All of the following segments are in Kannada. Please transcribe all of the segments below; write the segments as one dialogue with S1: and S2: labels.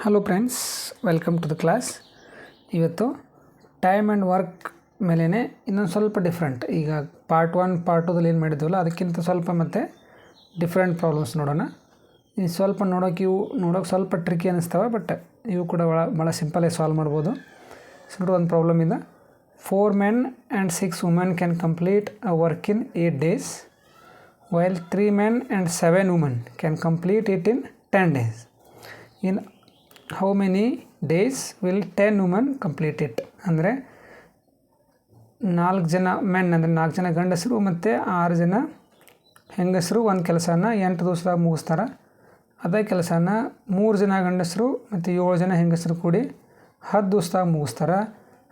S1: Hello friends, welcome to the class. ಇವತ್ತು ಟೈಮ್ ಆ್ಯಂಡ್ ವರ್ಕ್ ಮೇಲೇ ಇನ್ನೊಂದು ಸ್ವಲ್ಪ ಡಿಫ್ರೆಂಟ್. ಈಗ ಪಾರ್ಟ್ 1 ಪಾರ್ಟ್ 2ದಲ್ಲಿ ಏನು ಮಾಡಿದ್ದೀವಲ್ಲ ಅದಕ್ಕಿಂತ ಸ್ವಲ್ಪ ಮತ್ತು ಡಿಫ್ರೆಂಟ್ ಪ್ರಾಬ್ಲಮ್ಸ್ ನೋಡೋಣ. ಇದು ಸ್ವಲ್ಪ ನೋಡೋಕೆ ಸ್ವಲ್ಪ ಟ್ರಿಕಿ ಅನ್ನಿಸ್ತವೆ, ಬಟ್ ಇವು ಕೂಡ ಭಾಳ ಸಿಂಪಲಾಗಿ ಸಾಲ್ವ್ ಮಾಡ್ಬೋದು. ಸೊ ಒಂದು ಪ್ರಾಬ್ಲಮ್ ಇದೆ. 4 men and 6 women can complete a work in 8 days, while 3 men and 7 women can complete it in 10 days. In how many days will 10 women complete it? ಅಂದರೆ 4 ಜನ ಮೆನ್ ಅಂದರೆ 4 ಜನ ಗಂಡಸರು ಮತ್ತು 6 ಜನ ಹೆಂಗಸರು ಒಂದು ಕೆಲಸನ 8 ದಿವಸದಾಗ ಮುಗಿಸ್ತಾರೆ. ಅದೇ ಕೆಲಸನ 3 ಜನ ಗಂಡಸರು ಮತ್ತು 7 ಜನ ಹೆಂಗಸರು ಕೂಡಿ 10 ದಿವಸದಾಗ ಮುಗಿಸ್ತಾರೆ.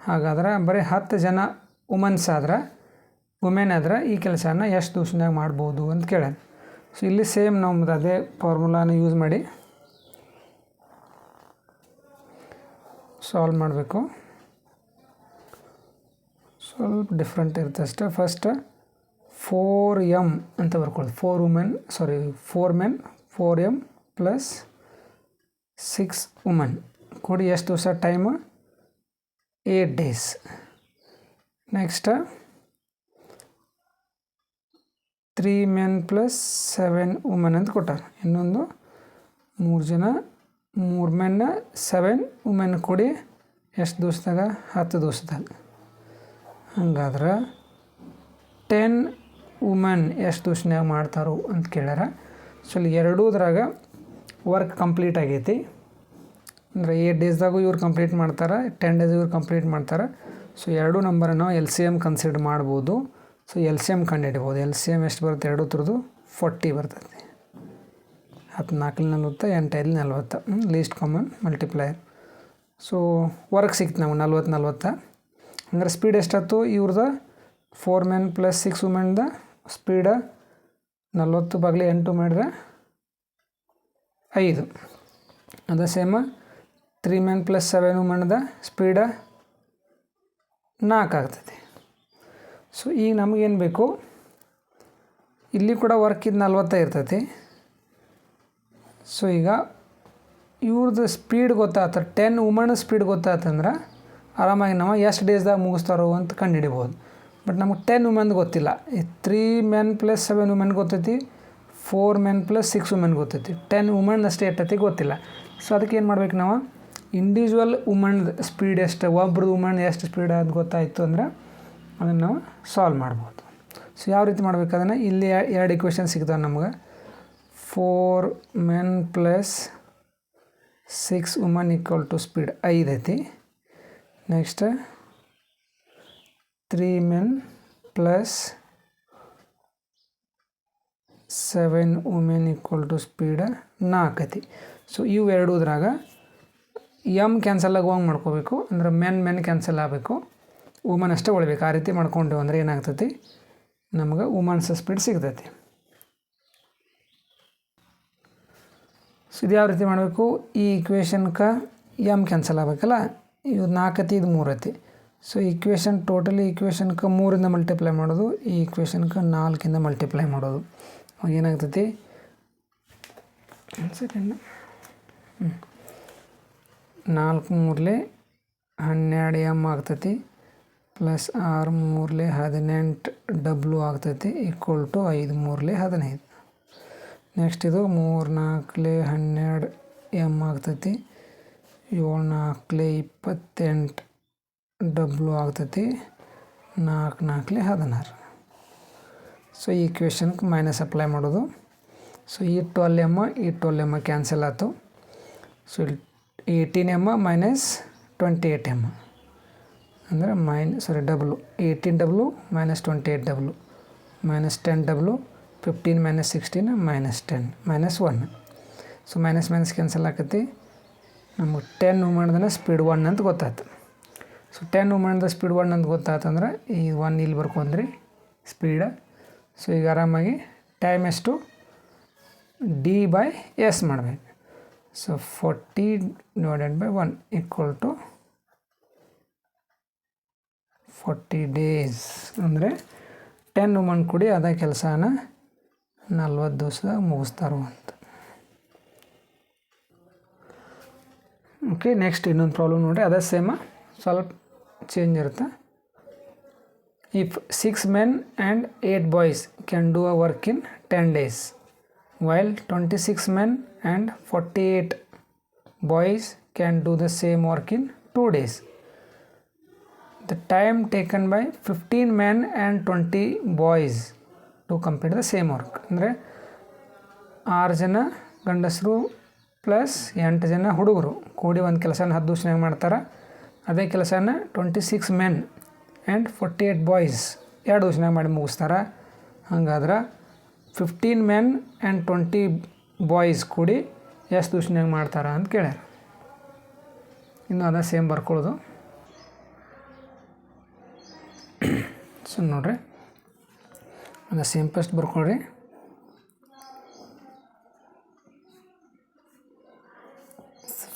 S1: ಹಾಗಾದ್ರೆ ಬರೀ 10 ಜನ ವುಮೆನ್ ಆದ್ರೆ ಈ ಕೆಲಸನ ಎಷ್ಟು ದಿವಸದಾಗ ಮಾಡ್ಬೋದು ಅಂತ ಕೇಳೋಣ. ಸೊ ಇಲ್ಲಿ ಸೇಮ್ ನಮ್ಮದು ಅದೇ ಫಾರ್ಮುಲಾನ ಯೂಸ್ ಮಾಡಿ ಸಾಲ್ವ್ ಮಾಡಬೇಕು. ಸ್ವಲ್ಪ ಡಿಫ್ರೆಂಟ್ ಇರುತ್ತೆ ಅಷ್ಟೇ. ಫಸ್ಟ್ 4m ಅಂತ ಬರ್ಕೊಳ್ಳಿ. 4 men 4m ಪ್ಲಸ್ 6 women ಕೂಡಿ ಎಷ್ಟು ದಿವಸ time? 8 days. Next 3 men plus 7 women ಅಂತ ಕೊಟ್ಟಾರೆ. ಇನ್ನೊಂದು 3 men 7 women ಕೂಡಿ ಎಷ್ಟು ದಿವಸದಾಗ? 10 ದಿವಸದಾಗ. ಹಂಗಾದ್ರೆ 10 women ಎಷ್ಟು ದಿವಸನಾಗ ಮಾಡ್ತಾರೋ ಅಂತ ಕೇಳ್ಯಾರ. ಸೊ ಇಲ್ಲಿ ಎರಡೂದ್ರಾಗ ವರ್ಕ್ ಕಂಪ್ಲೀಟ್ ಆಗೈತಿ. ಅಂದರೆ 8 ಡೇಸ್ದಾಗೂ ಇವ್ರು ಕಂಪ್ಲೀಟ್ ಮಾಡ್ತಾರೆ, 10 ಡೇಸ್ ಇವ್ರು ಕಂಪ್ಲೀಟ್ ಮಾಡ್ತಾರೆ. ಸೊ ಎರಡು ನಂಬರ್ ನಾವು LCM ಕನ್ಸಿಡರ್ ಮಾಡ್ಬೋದು. ಸೊ LCM ಕಂಡುಹಿಡಿಬೋದು. LCM ಎಷ್ಟು ಬರುತ್ತೆ? ಎರಡು ಥರದ್ದು 40 ಬರ್ತದೆ. 10 4 40, 8 5 40, list common multiplier. So work ಸಿಕ್ತು ನಾವು 40. ಅಂದರೆ ಸ್ಪೀಡ್ ಎಷ್ಟಾಯ್ತು ಇವ್ರದ್ದು? 4 men ಪ್ಲಸ್ 6 womenದ ಸ್ಪೀಡ 40/8 ಮಾಡಿದ್ರೆ 5. ಅದೇ ಸೇಮ್ 3 men ಪ್ಲಸ್ 7 womenದ ಸ್ಪೀಡ 4 ಆಗ್ತದೆ. ಸೊ ಈಗ ನಮಗೇನು ಬೇಕು? ಇಲ್ಲಿ ಕೂಡ ವರ್ಕ್ ಇದು 40 ಇರ್ತೈತಿ. ಸೊ ಈಗ ಇವ್ರದ್ದು ಸ್ಪೀಡ್ ಗೊತ್ತಾಗ್ತಾರೆ. 10 women ಸ್ಪೀಡ್ ಗೊತ್ತಾಯ್ತಂದ್ರೆ ಆರಾಮಾಗಿ ನಾವು ಎಷ್ಟು ಡೇಸ್ದಾಗ ಮುಗಿಸ್ತಾರೋ ಅಂತ ಕಂಡುಹಿಡಿಬೋದು. ಬಟ್ ನಮಗೆ 10 women ಗೊತ್ತಿಲ್ಲ. 3 men ಪ್ಲಸ್ 7 women ಗೊತ್ತೈತಿ, 4 men ಪ್ಲಸ್ 6 women ಗೊತ್ತೈತಿ. 10 women ಅಷ್ಟೇ ಎಷ್ಟೈತಿ ಗೊತ್ತಿಲ್ಲ. ಸೊ ಅದಕ್ಕೆ ಏನು ಮಾಡ್ಬೇಕು ನಾವು? ಇಂಡಿವಿಜುವಲ್ ವುಮನ್ದು ಸ್ಪೀಡ್ ಎಷ್ಟು, ಒಬ್ರದ್ದು ವುಮನ್ ಎಷ್ಟು ಸ್ಪೀಡ್ ಅದು ಗೊತ್ತಾಯಿತು ಅಂದರೆ ಅದನ್ನು ನಾವು ಸಾಲ್ವ್ ಮಾಡ್ಬೋದು. ಸೊ ಯಾವ ರೀತಿ ಮಾಡ್ಬೇಕು ಅದನ್ನು? ಇಲ್ಲಿ ಎರಡು ಇಕ್ವೇಷನ್ ಸಿಗ್ತಾವೆ ನಮ್ಗೆ. 4 men plus 6 women equal to speed 5 ಐತಿ. Next 3 men plus 7 women equal to speed 4 ಐತಿ. ಸೊ ಇವು ಎರಡೂದ್ರಾಗ ಎಮ್ ಕ್ಯಾನ್ಸಲ್ ಆಗುವಂಗೆ ಮಾಡ್ಕೋಬೇಕು. ಅಂದ್ರೆ ಮೆನ್ ಕ್ಯಾನ್ಸಲ್ ಆಗಬೇಕು, ವುಮನ್ ಅಷ್ಟೇ ಉಳಿಬೇಕು. ಆ ರೀತಿ ಮಾಡ್ಕೊಂಡೆವು ಅಂದರೆ ಏನಾಗ್ತೈತಿ? ನಮ್ಗೆ ವುಮನ್ಸ್ ಸ್ಪೀಡ್ ಸಿಗ್ತೈತಿ. ಸೊ ಇದು ಯಾವ ರೀತಿ ಮಾಡಬೇಕು? ಈ ಇಕ್ವೇಷನ್ಗೆ ಎಮ್ ಕ್ಯಾನ್ಸಲ್ ಆಗಬೇಕಲ್ಲ. ಇದು 4 ಐತಿ, ಇದು 3 ಐತಿ. ಸೊ ಟೋಟಲಿ ಇಕ್ವೇಷನ್ಗೆ 3ಇಂದ ಮಲ್ಟಿಪ್ಲೈ ಮಾಡೋದು, ಈ ಇಕ್ವೇಷನ್ಗೆ 4ಇಂದ ಮಲ್ಟಿಪ್ಲೈ ಮಾಡೋದು. ಅವಾಗ ಏನಾಗ್ತೈತಿ? ಒಂದು ಸೆಕೆಂಡ್. 4 3 12m ಆಗ್ತೈತಿ, ಪ್ಲಸ್ 6 3 18 W ಆಗ್ತೈತಿ, ಈಕ್ವಲ್ ಟು 5 3 15. ನೆಕ್ಸ್ಟ್ ಇದು 3 4 12m ಆಗ್ತೈತಿ, 7 4 28 W ಆಗ್ತೈತಿ, 4 4 16. ಸೊ ಈ ಇಕ್ವೇಷನ್ಗೆ ಮೈನಸ್ ಅಪ್ಲೈ ಮಾಡೋದು. ಸೊ ಈ 12m ಕ್ಯಾನ್ಸಲ್ ಆಯ್ತು. ಸೊ 18m ಮೈನಸ್ 28m ಅಂದರೆ W 18W minus 28W minus 10W, 15 minus 16 minus 10 minus 1. So minus cancel ಆಕತಿ. ನಮಗೆ 10 womenದ ಸ್ಪೀಡ್ 1 ಅಂತ ಗೊತ್ತಾಯ್ತು. ಸೊ 10 womenದ ಸ್ಪೀಡ್ 1 ಅಂತ ಗೊತ್ತಾಯ್ತಂದ್ರೆ ಈ 1 ಇಲ್ಲಿ ಬರ್ಕೊಂಡ್ರಿ ಸ್ಪೀಡ. ಸೊ ಈಗ ಆರಾಮಾಗಿ ಟೈಮ್ ಎಷ್ಟು? D/S ಮಾಡಬೇಕು. So 40/1 equal to 40 days. ಅಂದರೆ 10 women ಕೂಡಿ ಅದೇ ಕೆಲಸನ 40 ದಿವಸದಾಗ ಮುಗಿಸ್ತಾರೋ ಅಂತ. ಓಕೆ, ನೆಕ್ಸ್ಟ್ ಇನ್ನೊಂದು ಪ್ರಾಬ್ಲಮ್ ನೋಡಿರಿ, ಅದೇ ಸೇಮ ಸ್ವಲ್ಪ ಚೇಂಜ್ ಇರುತ್ತೆ. If 6 men and 8 boys can do a work in 10 days, while 26 men and 48 boys can do the same work in 2 days. The time taken by 15 men and 20 boys to complete the same work. ಅಂದರೆ 6 ಜನ ಗಂಡಸರು ಪ್ಲಸ್ 8 ಜನ ಹುಡುಗರು ಕೂಡಿ ಒಂದು ಕೆಲಸನ 10 ದಿವಸನಾಗ ಮಾಡ್ತಾರೆ. ಅದೇ ಕೆಲಸನ 26 men ಆ್ಯಂಡ್ 48 ಬಾಯ್ಸ್ 2 ದಿವಸನಾಗ ಮಾಡಿ ಮುಗಿಸ್ತಾರೆ. ಹಂಗಾದ್ರೆ 15 men ಆ್ಯಂಡ್ 20 ಬಾಯ್ಸ್ ಕೂಡಿ ಎಷ್ಟು ದಿವಸನಾಗ ಮಾಡ್ತಾರೆ ಅಂತ ಕೇಳ್ಯಾರ. ಇನ್ನು ಅದ ಸೇಮ್ ಬರ್ಕೊಳ್ಳೋದು. ಸೊ ನೋಡಿರಿ, ಅದ ಸೇಮ್ ಫಸ್ಟ್ ಬರ್ಕೊಳ್ರಿ.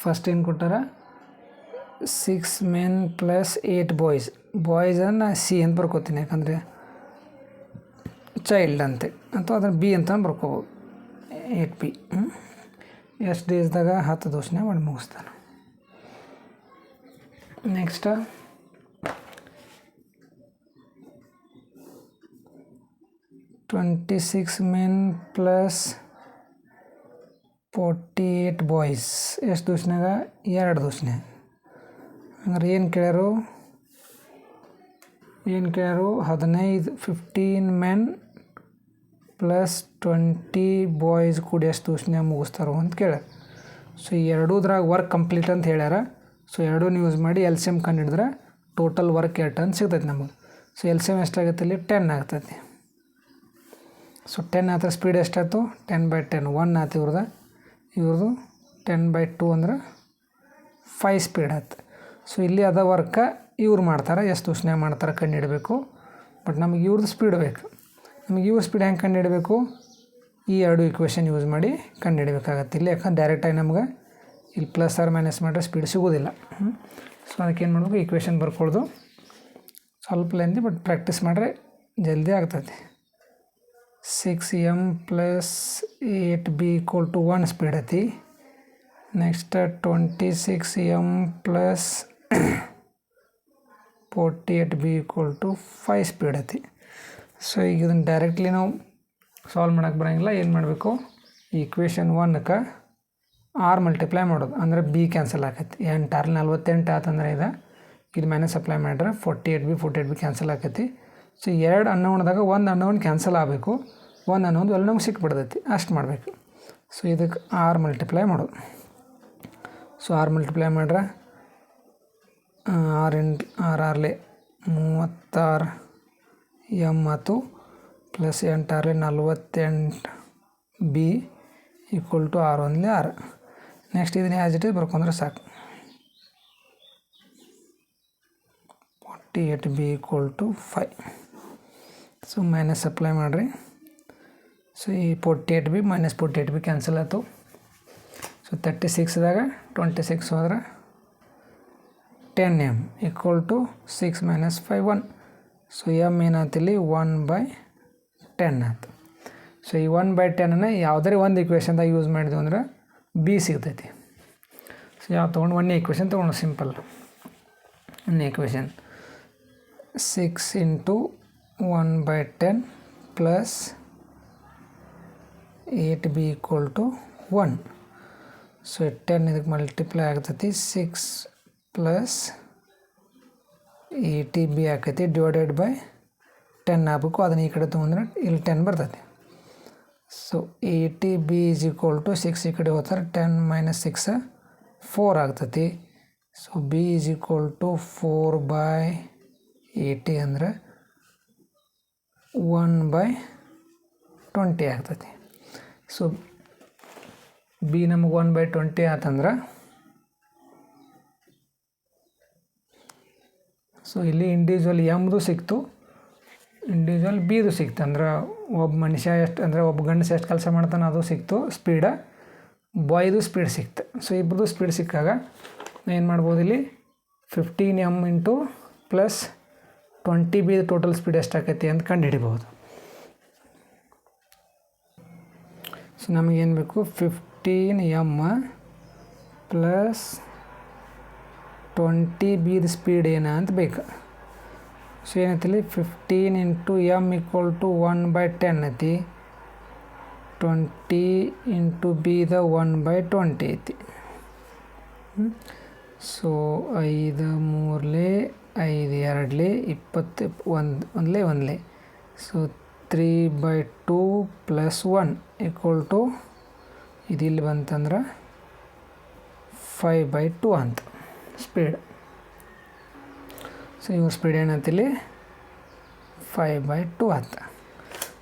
S1: ಫಸ್ಟ್ ಏನು ಕೊಟ್ಟಾರ, 6 men ಪ್ಲಸ್ 8 ಬಾಯ್ಸ್. ಬಾಯ್ಸನ್ನು ಸಿ ಅಂತ ಬರ್ಕೋತೀನಿ, ಯಾಕಂದರೆ ಚೈಲ್ಡ್ ಅಂತೆ, ಅಥವಾ ಅದನ್ನು ಬಿ ಅಂತ ಬರ್ಕೋಬೋದು. 8B ಎಷ್ಟು ಡೇಸ್ದಾಗ 10 ದಿವಸನೇ ಮಾಡಿ ಮುಗಿಸ್ತಾನೆ. ನೆಕ್ಸ್ಟ್ 26 men ಪ್ಲಸ್ 48 ಬಾಯ್ಸ್ ಎಷ್ಟು ದಿವಸನಾಗ 2 ದಿವಸನೇ. ಹಂಗಾರೆ ಏನು ಕೇಳ್ಯಾರು 15 men ಪ್ಲಸ್ 20 ಬಾಯ್ಸ್ ಕೂಡಿ ಎಷ್ಟು ದಿವಸನಾಗ ಮುಗಿಸ್ತಾರೋ ಅಂತ ಕೇಳ್ಯಾರ. ಸೊ ಎರಡೂದ್ರಾಗ ವರ್ಕ್ ಕಂಪ್ಲೀಟ್ ಅಂತ ಹೇಳ್ಯಾರ. ಸೊ ಎರಡೂ ಯೂಸ್ ಮಾಡಿ LCM ಕಂಡಿಡಿದ್ರೆ ಟೋಟಲ್ ವರ್ಕ್ ಎಷ್ಟು ಅಂತ ಸಿಗ್ತೈತೆ ನಮಗೆ. ಸೊ LCM ಎಷ್ಟಾಗುತ್ತೆ ಇಲ್ಲಿ 10 ಆಗ್ತೈತಿ. ಸೊ 10 ಆದ್ರೆ ಸ್ಪೀಡ್ ಎಷ್ಟಾಯ್ತು, 10/10 1 ಆಯ್ತು ಇವ್ರದ್ದು 10/2 ಅಂದ್ರೆ 5 ಸ್ಪೀಡ್ ಆಯ್ತು. ಸೊ ಇಲ್ಲಿ ಅದ ವರ್ಕ ಇವ್ರು ಮಾಡ್ತಾರೆ, ಎಷ್ಟು ದಿವಸನಾಗ ಮಾಡ್ತಾರೆ ಕಂಡುಹಿಡಬೇಕು. ಬಟ್ ನಮಗೆ ಇವ್ರದ್ದು ಸ್ಪೀಡ್ ಬೇಕು. ನಮಗೆ ಇವ್ರ ಸ್ಪೀಡ್ ಹೆಂಗೆ ಕಂಡುಹಿಡಬೇಕು, ಈ 2 ಇಕ್ವೇಷನ್ ಯೂಸ್ ಮಾಡಿ ಕಂಡುಹಿಡಬೇಕಾಗತ್ತೆ ಇಲ್ಲಿ. ಯಾಕಂದ್ರೆ ಡೈರೆಕ್ಟಾಗಿ ನಮ್ಗೆ ಇಲ್ಲಿ ಪ್ಲಸ್ ಆರ್ ಮೈನಸ್ ಮಾಡಿದ್ರೆ ಸ್ಪೀಡ್ ಸಿಗೋದಿಲ್ಲ. ಸೊ ಅದಕ್ಕೆ ಏನು ಮಾಡಬೇಕು, ಇಕ್ವೇಷನ್ ಬರ್ಕೊಳ್ದು. ಸ್ವಲ್ಪ ಲೆಂದಿ, ಬಟ್ ಪ್ರಾಕ್ಟೀಸ್ ಮಾಡಿದ್ರೆ ಜಲ್ದಿ ಆಗ್ತೈತಿ. 6m ಪ್ಲಸ್ 8b = 1 ಸ್ಪೀಡ್ ಐತಿ. Next 26m plus 48b = 5 speed ಐತಿ. ಸೊ ಈಗ ಇದನ್ನು ಡೈರೆಕ್ಟ್ಲಿ ನಾವು ಸಾಲ್ವ್ ಮಾಡೋಕ್ಕೆ ಬರೋಂಗಿಲ್ಲ. ಏನು ಮಾಡಬೇಕು, ಈ ಇಕ್ವೇಷನ್ 1ಕ್ಕೆ r ಮಲ್ಟಿಪ್ಲೈ ಮಾಡೋದು, ಅಂದರೆ b ಕ್ಯಾನ್ಸಲ್ ಆಕೈತಿ. 8 r 48 ಆತಂದ್ರೆ ಇದು ಮೈನಸ್ ಅಪ್ಲೈ ಮಾಡಿದ್ರೆ 48b ಕ್ಯಾನ್ಸಲ್ ಆಕೈತಿ. ಸೊ 2 ಅನ್ನೋನ್ದಾಗ 1 ಅನ್ನೋನ್ ಕ್ಯಾನ್ಸಲ್ ಆಗಬೇಕು, 1 ಅನ್ನೋದು ಎಲ್ಲ ನಮ್ಗೆ ಸಿಕ್ಬಿಡ್ತೈತಿ, ಅಷ್ಟು ಮಾಡಬೇಕು. ಸೊ ಇದಕ್ಕೆ r ಮಲ್ಟಿಪ್ಲೈ ಮಾಡೋದು. ಸೊ r ಮಲ್ಟಿಪ್ಲೈ ಮಾಡ್ರೆ 6 36 m ಆಯ್ತು, ಪ್ಲಸ್ 8 48b = 6 ನೆಕ್ಸ್ಟ್ ಇದನ್ನ ಆ್ಯಸ್ ಇಟ್ ಈಸ್ ಬರ್ಕೊಂಡ್ರೆ ಸಾಕು. 48b = 5. ಸೊ ಮೈನಸ್ ಅಪ್ಲೈ ಮಾಡಿರಿ. ಸೊ ಈ 48b ಮೈನಸ್ 48b ಕ್ಯಾನ್ಸಲ್ ಆಯಿತು. ಸೊ 36ದಾಗ 26 ಹೋದ್ರೆ 10m = 6 - 5 1. ಸೊ m ಏನಾಯ್ತು ಇಲ್ಲಿ 1/10 ಆಯ್ತು. ಸೊ ಈ 1/10 ಯಾವುದೇ ಒಂದು ಇಕ್ವೇಷನ್ದಾಗ ಯೂಸ್ ಮಾಡಿದ್ವಿ ಅಂದ್ರೆ b ಸಿಗ್ತೈತಿ. ಸೊ ಯಾವ ತೊಗೊಂಡು 1ನೇ ಇಕ್ವೇಷನ್ ತೊಗೊಂಡು ಸಿಂಪಲ್ 1ನೇ ಇಕ್ವೇಷನ್ 6 × 1/10 ಪ್ಲಸ್ 8b = 1. ಸೊ 10 ಇದಕ್ಕೆ ಮಲ್ಟಿಪ್ಲೈ ಆಗ್ತೈತಿ. 6 ಪ್ಲಸ್ 80b ಆಕೈತಿ, ಡಿವೈಡೆಡ್ ಬೈ 10 ಆಗಬೇಕು. ಅದನ್ನು ಈ ಕಡೆ ತೊಗೊಂಡ್ರೆ ಇಲ್ಲಿ 10 ಬರ್ತೈತಿ. ಸೊ 80b = 6 ಈ ಕಡೆ ಹೋಗ್ತಾರೆ, 10 - 6 4 ಆಗ್ತೈತಿ. ಸೊ b = 4/80 ಅಂದರೆ 1/20 ಆಗ್ತೈತಿ. ಸೊ b ನಮಗೆ 1/20 ಆತಂದ್ರೆ, ಸೊ ಇಲ್ಲಿ ಇಂಡಿವಿಜುವಲ್ ಎಮ್ದು ಸಿಕ್ತು, ಇಂಡಿವಿಜುವಲ್ ಬಿದು ಸಿಕ್ತು. ಅಂದ್ರೆ ಒಬ್ಬ ಮನುಷ್ಯ ಎಷ್ಟು ಅಂದರೆ ಒಬ್ಬ ಗಂಡಸ ಎಷ್ಟು ಕೆಲಸ ಮಾಡ್ತಾನೆ ಅದು ಸಿಕ್ತು ಸ್ಪೀಡ, ಬಾಯ್ದು ಸ್ಪೀಡ್ ಸಿಕ್ತು. ಸೊ ಇಬ್ಬರದು ಸ್ಪೀಡ್ ಸಿಕ್ಕಾಗ ಏನು ಮಾಡ್ಬೋದು, ಇಲ್ಲಿ 15m × plus 20b total speed ಎಷ್ಟಾಕೈತಿ ಅಂತ ಕಂಡು ಹಿಡಿಬೋದು. ಸೊ ನಮಗೇನು ಬೇಕು, 15m ಪ್ಲಸ್ 20 ಬೀದ ಸ್ಪೀಡ್ ಏನ ಅಂತ ಬೇಕು. ಸೊ ಏನೈತಿಲ್ಲಿ 15 × m = 1/10 ಐತಿ. 20 × b ದ 1/20 ಐತಿ. ಸೊ 5 3 5 2 20 1 ಸೊ 3/2 + 1 = ಇದಿಲ್ಲಿ ಬಂತಂದ್ರೆ 5/2 ಅಂತ ಸ್ಪೀಡ್. ಸೊ ಇವ್ರ ಸ್ಪೀಡ್ ಏನಂತಿಲ್ಲಿ 5/2 ಅಂತ.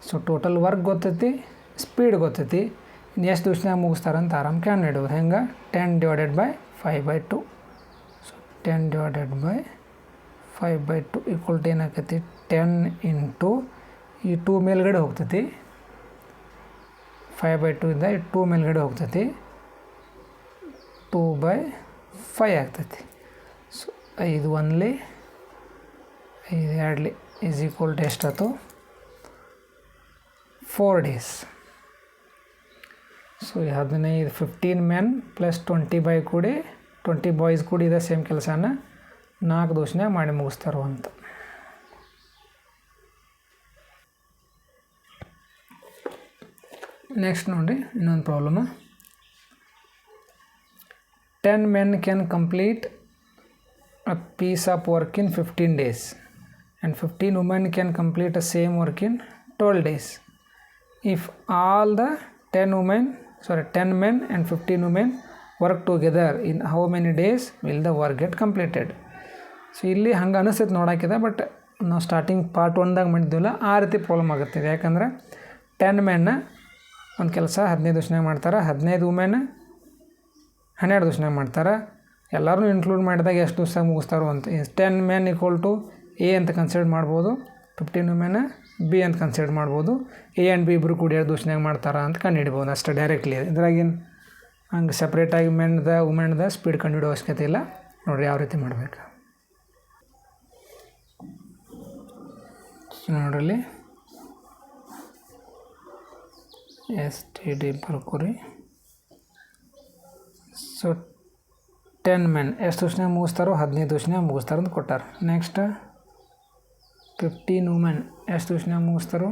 S1: ಸೊ ಟೋಟಲ್ ವರ್ಕ್ ಗೊತ್ತೈತಿ, ಸ್ಪೀಡ್ ಗೊತ್ತೈತಿ. ಇನ್ನು ಎಷ್ಟು ದಿವ್ಸನಾಗ ಮುಗಿಸ್ತಾರಂತ ಆರಾಮ್ ಕ್ಯಾನ್ ಇಡೋದು. ಹೆಂಗೆ 10 / 5/2. ಸೊ 10 / 5/2 = ಏನಾಕೈತಿ 10 × ಈ 2 ಮೇಲ್ಗಡೆ ಹೋಗ್ತೈತಿ. 5/2 ಇಂದ 2 ಮೇಲ್ಗಡೆ ಹೋಗ್ತೈತಿ. 2/5 ಆಗ್ತೈತಿ. ಸೊ 5 1 5 2 = ಎಷ್ಟಾಯ್ತು 4 days. ಸೊ 15 men + 20 boy ಕೂಡಿ 20 boys ಕೂಡಿ ಇದೆ ಸೇಮ್ ಕೆಲಸನ 4 ದಿವಸನಾಗ ಮಾಡಿ ಮುಗಿಸ್ತಾರೋ ಅಂತ. ನೆಕ್ಸ್ಟ್ ನೋಡಿ ಇನ್ನೊಂದು problem. 10 men can complete a piece of work in 15 days and 15 women can complete the same work in 12 days. If all the 10 men and 15 women work together, in how many days will the work get completed? So ಇಲ್ಲಿ ಹಂಗೆ ಅನಿಸ್ತೈತೆ ನೋಡಾಕಿದೆ, ಬಟ್ ನಾವು ಸ್ಟಾರ್ಟಿಂಗ್ ಪಾರ್ಟ್ 1ದಾಗ ಮಾಡಿದ್ದೀವಲ್ಲ ಆ ರೀತಿ ಪ್ರಾಬ್ಲಮ್ ಆಗುತ್ತೆ. ಯಾಕಂದ್ರೆ 10 men ಒಂದು ಕೆಲಸ 15 ದಿವ್ಸನಾಗ ಮಾಡ್ತಾರೆ, 15 women 12 ದಿವ್ಸನಾಗ ಮಾಡ್ತಾರೆ. ಎಲ್ಲರೂ ಇನ್ಕ್ಲೂಡ್ ಮಾಡಿದಾಗ ಎಷ್ಟು ದಿವ್ಸದಾಗ ಮುಗಿಸ್ತಾರೋ ಅಂತ. 10 men = A ಅಂತ ಕನ್ಸಿಡರ್ ಮಾಡ್ಬೋದು, 15 women B ಅಂತ ಕನ್ಸಿಡರ್ ಮಾಡ್ಬೋದು. A ಆ್ಯಂಡ್ B ಇಬ್ಬರು ಕೂಡಿ 2 ದಿವ್ಸನಾಗ ಮಾಡ್ತಾರೆ ಅಂತ ಕಂಡುಹಿಡ್ಬೋದು ಅಷ್ಟೇ ಡೈರೆಕ್ಟ್ಲಿ. ಇದ್ರಾಗೇನು ಹಂಗೆ ಸಪ್ರೇಟಾಗಿ ವುಮೆನ್ದ ಸ್ಪೀಡ್ ಕಂಡುಹಿಡೋ ಅವಶ್ಯಕತೆ ಇಲ್ಲ. ನೋಡಿರಿ ಯಾವ ರೀತಿ ಮಾಡಬೇಕು. ನೋಡ್ರಲ್ಲಿ STD ಬರ್ಕೋರಿ. ಸೊ 10 men ಎಷ್ಟು ದಿವ್ಸನಾಗ ಮುಗಿಸ್ತಾರೋ 15 ದಿವ್ಸನಾಗ ಮುಗಿಸ್ತಾರೆ ಅಂತ ಕೊಟ್ಟಾರೆ. ನೆಕ್ಸ್ಟ್ 15 women ಎಷ್ಟು ದಿವ್ಸನಾಗ ಮುಗಿಸ್ತಾರೋ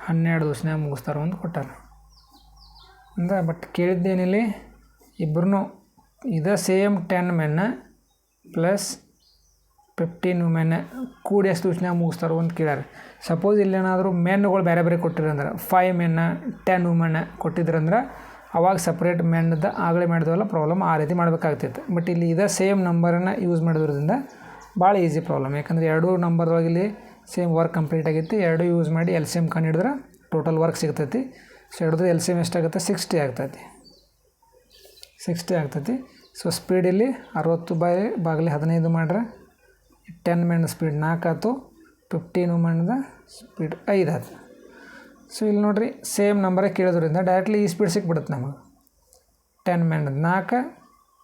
S1: 12 ದಿವ್ಸನಾಗ ಮುಗಿಸ್ತಾರೋ ಅಂತ ಕೊಟ್ಟಾರೆ. ಅಂದ್ರೆ ಬಟ್ ಕೇಳಿದ್ದೇನಿಲ್ಲಿ ಇಬ್ಬರೂ ಇದು ಸೇಮ್ 10 men + 15 women ಕೂಡಿ ಎಷ್ಟು ದಿವ್ಸನಾಗ ಮುಗಿಸ್ತಾರೋ ಅಂತ ಕೇಳ್ಯಾರ. ಸಪೋಸ್ ಇಲ್ಲೇನಾದರೂ ಮೆನ್ಗಳು ಬೇರೆ ಬೇರೆ ಕೊಟ್ಟಿರಂದ್ರೆ 5 men 10 women ಕೊಟ್ಟಿದ್ರಂದ್ರೆ ಅವಾಗ ಸಪ್ರೇಟ್ ಮೆನ್ದ ಆಗಲೇ ಮಾಡಿದವಲ್ಲ ಪ್ರಾಬ್ಲಮ್ ಆ ರೀತಿ ಮಾಡಬೇಕಾಗ್ತಿತ್ತು. ಬಟ್ ಇಲ್ಲಿ ಇದೇ ಸೇಮ್ ನಂಬರನ್ನು ಯೂಸ್ ಮಾಡೋದ್ರಿಂದ ಭಾಳ ಈಸಿ ಪ್ರಾಬ್ಲಮ್. ಯಾಕಂದರೆ 2 ನಂಬರ್ದೊಳಗೆ ಇಲ್ಲಿ ಸೇಮ್ ವರ್ಕ್ ಕಂಪ್ಲೀಟ್ ಆಗೈತಿ. 2 ಯೂಸ್ ಮಾಡಿ LCM ಕಂಡುಹಿಡಿದ್ರೆ ಟೋಟಲ್ ವರ್ಕ್ ಸಿಗ್ತೈತಿ. ಸೊ 2 LCM ಎಷ್ಟಾಗುತ್ತೆ 60 ಆಗ್ತೈತಿ. 60 ಆಗ್ತೈತಿ. ಸೊ ಸ್ಪೀಡ್ ಇಲ್ಲಿ 60/15 ಮಾಡ್ರೆ 10 men ಸ್ಪೀಡ್ 4 ಆಯ್ತು, 15 womenದ ಸ್ಪೀಡ್ 5 ಆಯ್ತು. ಸೊ ಇಲ್ಲಿ ನೋಡಿರಿ ಸೇಮ್ ನಂಬರೇ ಕೇಳೋದ್ರಿಂದ ಡೈರೆಕ್ಟ್ಲಿ ಈ ಸ್ಪೀಡ್ ಸಿಕ್ಬಿಡುತ್ತೆ ನಮಗೆ. 10 men 4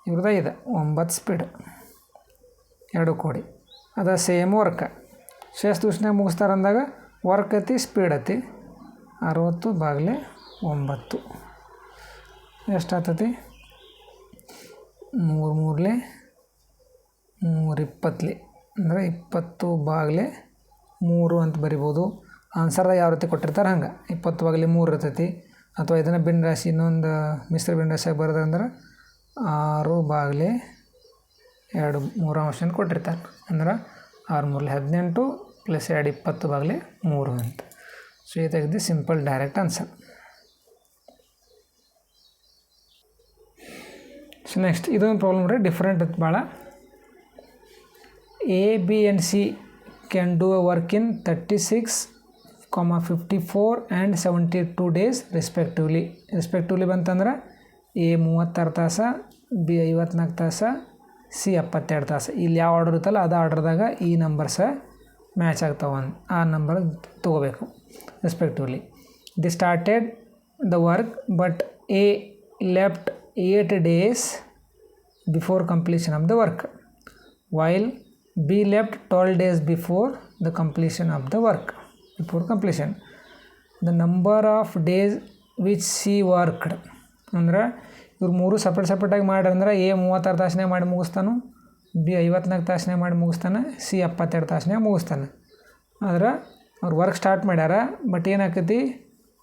S1: ಇವ್ರದ್ದು 5 9 ಸ್ಪೀಡ್ 2 ಕೂಡಿ ಅದ ಸೇಮ್ ವರ್ಕ್. ಸೊ ಎಷ್ಟು ದಿವ್ಸನಾಗ ಮುಗಿಸ್ತಾರೆ ಅಂದಾಗ ವರ್ಕ್ ಐತಿ ಸ್ಪೀಡ್ ಐತಿ. 60/9 ಎಷ್ಟಾಗ್ತೈತಿ 3 3 3 ಅಂದರೆ 20/3 ಅಂತ ಬರಿಬೋದು. ಆನ್ಸರ್ದಾಗ ಯಾವ ರೀತಿ ಕೊಟ್ಟಿರ್ತಾರೆ ಹಂಗೆ 20/3 ಇರ್ತೈತಿ. ಅಥವಾ ಇದನ್ನು ಭಿನ್ನ ರಾಶಿ ಇನ್ನೊಂದು ಮಿಶ್ರ ಭಿನ್ನ ರಾಶಿಯಾಗಿ ಬರೋದಂದ್ರೆ 6/2 3 ಅಂಶ ಕೊಟ್ಟಿರ್ತಾರೆ. ಅಂದ್ರೆ 6 3 18 + 2 20/3 ಅಂತ. ಸೊ ಇದಾಗಿದೆ simple direct answer. So next ಇದೊಂದು ಪ್ರಾಬ್ಲಮ್ ರೀ, ಡಿಫ್ರೆಂಟ್ ಇತ್ತು ಭಾಳ. A, B and C can do a work in 36, 54 and 72 days respectively ಬಂತಂದ್ರೆ A 36 ತಾಸು, B 54 ತಾಸು, C 72 ತಾಸು. ಇಲ್ಲಿ ಯಾವ ಆರ್ಡರ್ ಇರುತ್ತಲ್ಲ ಅದು ಆರ್ಡರ್ದಾಗ ಈ ನಂಬರ್ಸ ಮ್ಯಾಚ್ ಆಗ್ತಾವೆ ಆ ನಂಬರ್ ತೊಗೋಬೇಕು respectively. The started the work but A left 8 days before completion of the work while B left 12 days before the completion of the work. Before completion, the number of days which C worked ಅಂದ್ರೆ ಇವ್ರು ಮೂರು ಸಪ್ರೇಟಾಗಿ ಮಾಡ್ರಂದ್ರೆ ಎ 36 ತಾಸನ್ಯಾಗ ಮಾಡಿ ಮುಗಿಸ್ತಾನು, ಬಿ 54 ತಾಸನ್ಯಾಗ ಮಾಡಿ ಮುಗಿಸ್ತಾನೆ, ಸಿ 72 ತಾಸನ್ಯಾಗ ಮುಗಿಸ್ತಾನೆ. ಆದ್ರೆ ಅವ್ರು ವರ್ಕ್ ಸ್ಟಾರ್ಟ್ ಮಾಡ್ಯಾರ, ಬಟ್ ಏನಾಕೈತಿ